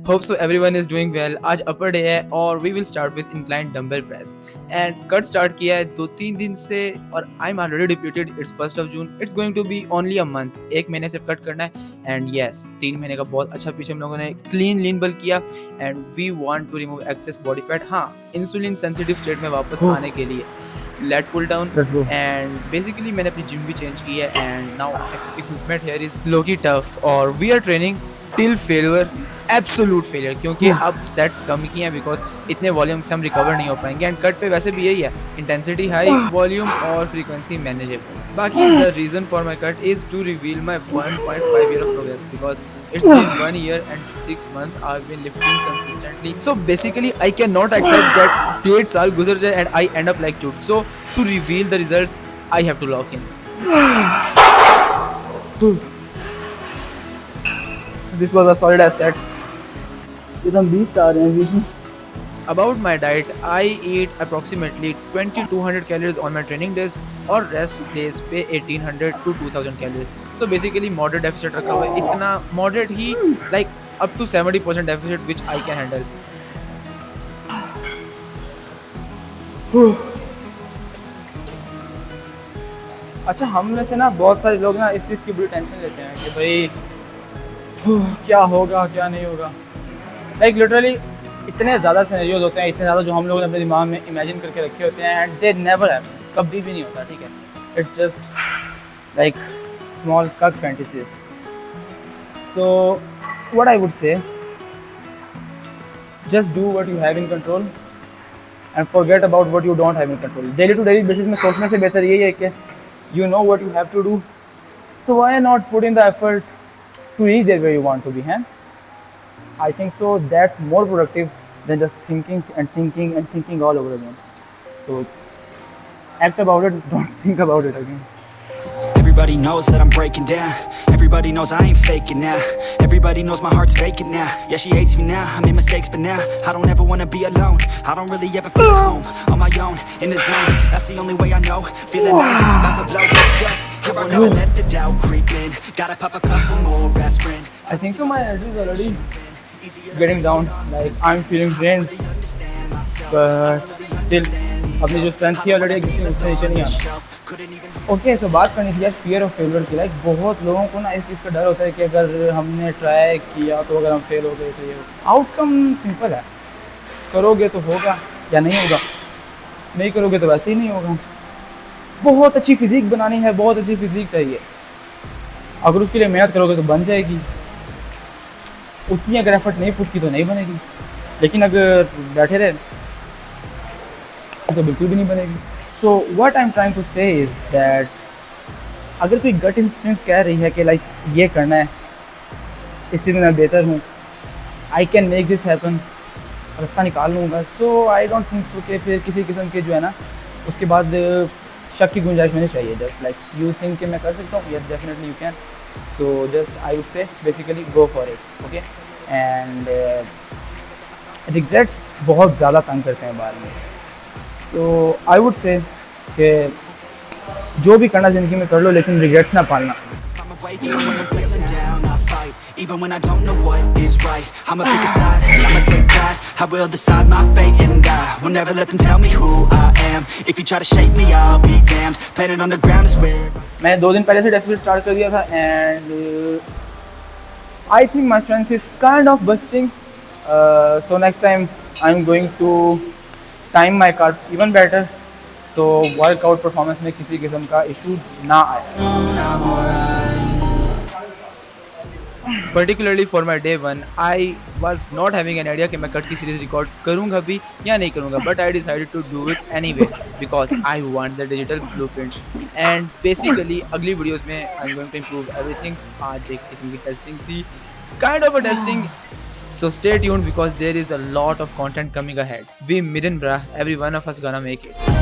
Hope so everyone is doing well. आज अपर day है और we will start with incline dumbbell press and cut start किया है 2-3 दिन से और I'm already depleted. It's 1st of June. It's going to be only a month. एक महीने से कट करना है and yes 3 महीने का बहुत अच्छा पीछे हम लोगों ने clean lean bulk किया and we want to remove excess body fat. हाँ insulin sensitive state में वापस आने के लिए let pull down and basically मैंने अपनी जिम भी चेंज की है and now equipment here is लोकी टफ और we are training till failure absolute failure क्योंकि अब सेट्स कम किए हैं बिकॉज इतने वॉल्यूम से हम रिकवर नहीं हो पाएंगे एंड कट पे वैसे भी यही है इंटेंसिटी हाई वॉल्यूम और फ्रीक्वेंसी मैनेजेबल बाकी the reason for my cut is to reveal my 1.5 year of progress because it's been 1 year and 6 months I've been lifting consistently so basically I cannot accept that 8 साल गुजर जाए and I end up like chute so to reveal the results I have to lock in. This was a solid asset. एकदम 20 आ रहे हैं बीच में. About my diet, I eat approximately 2200 calories on my training days और rest days पे 1800 to 2000 calories. So basically moderate deficit रखा हुआ है इतना moderate he like up to 70% deficit which I can handle. अच्छा हम में से ना बहुत सारे लोग ना इस चीज़ की बड़ी टेंशन लेते हैं कि भाई क्या होगा क्या नहीं होगा. लाइक लिटरली इतने ज़्यादा सिनेरियोज होते हैं इतने ज़्यादा जो हम लोगों ने अपने दिमाग में इमेजिन करके रखे होते हैं एंड दे नेवर हैपन. कभी भी नहीं होता. ठीक है इट्स जस्ट लाइक स्मॉल कक fantasies. So what I would say just do what you have in control and forget about what you don't have in control. Daily to daily basis में सोचने से बेहतर यही है कि you know what you have to do, so why not put in the effort to reach there where you want to be. I think so that's more productive than just thinking and thinking and thinking all over again. So act about it, don't think about it again. Everybody knows that I'm breaking down. Everybody knows I ain't faking now. Everybody knows my heart's vacant now. Yeah, she hates me now, I made mistakes but now I don't ever wanna be alone. I don't really ever feel at home. On my own, in the zone, that's the only way I know. Feeling like I'm about to blow up. I won't ever let the doubt creep in. Gotta pop a couple more aspirin. I think so my energy is already getting down. Like I'm feeling drained but still अपनी जो strength थी already उससे नीचे नहीं आना. Okay so बात करनी थी यार फियर ऑफ फेलियर की. लाइक बहुत लोगों को ना इस चीज़ का डर होता है कि अगर हमने ट्राई किया तो अगर हम फेल हो गए तो ये आउटकम सिंपल है. करोगे तो होगा या नहीं होगा, नहीं करोगे तो वैसे ही नहीं होगा. बहुत अच्छी फिजिक बनानी है, बहुत अच्छी फिजिक चाहिए. अगर उसके लिए मेहनत करोगे तो बन जाएगी. उतनी अगर एफर्ट नहीं पुट की तो नहीं बनेगी. लेकिन अगर बैठे रहे तो बिल्कुल भी नहीं बनेगी. So what I am trying to say is that अगर कोई गट इंस्टिंक्ट कह रही है कि लाइक ये करना है, इस चीज़ में मैं बेहतर हूँ, I can make this happen, रास्ता निकाल लूँगा. सो आई डोंट थिंक सो कि फिर किसी किस्म के जो है ना उसके बाद शक की गुंजाइश होनी चाहिए. जस्ट लाइक यू थिंक कि मैं कर सकता हूँ, yes definitely you can. So just I would से basically go for it. Okay and regrets बहुत ज़्यादा तंग करते हैं बाद में. सो आई वुड से कि जो भी करना ज़िंदगी में कर लो लेकिन रिग्रेट्स ना पालना. Even when I don't know what is right, I'ma pick a side, I'ma take pride. I will decide my fate and I will never let them tell me who I am. If you try to shake me, I'll be damned. Planet on the ground is where. मैं 2 दिन पहले से definite start कर दिया था and I think my strength is kind of busting. So next time I am going to time my carb even better so workout performance में किसी किस्म का इशू ना आए. Particularly for my day 1, I was not having an idea कि मैं cut की series record करूँगा भी या नहीं करूँगा, but I decided to do it anyway because I want the digital blueprints. And basically अगली वीडियोस में I'm going to improve everything. आज एक किस्म की टेस्टिंग थी, kind of a testing. So stay tuned because there is a lot of content coming ahead. We midden bruh, every one of us gonna make it.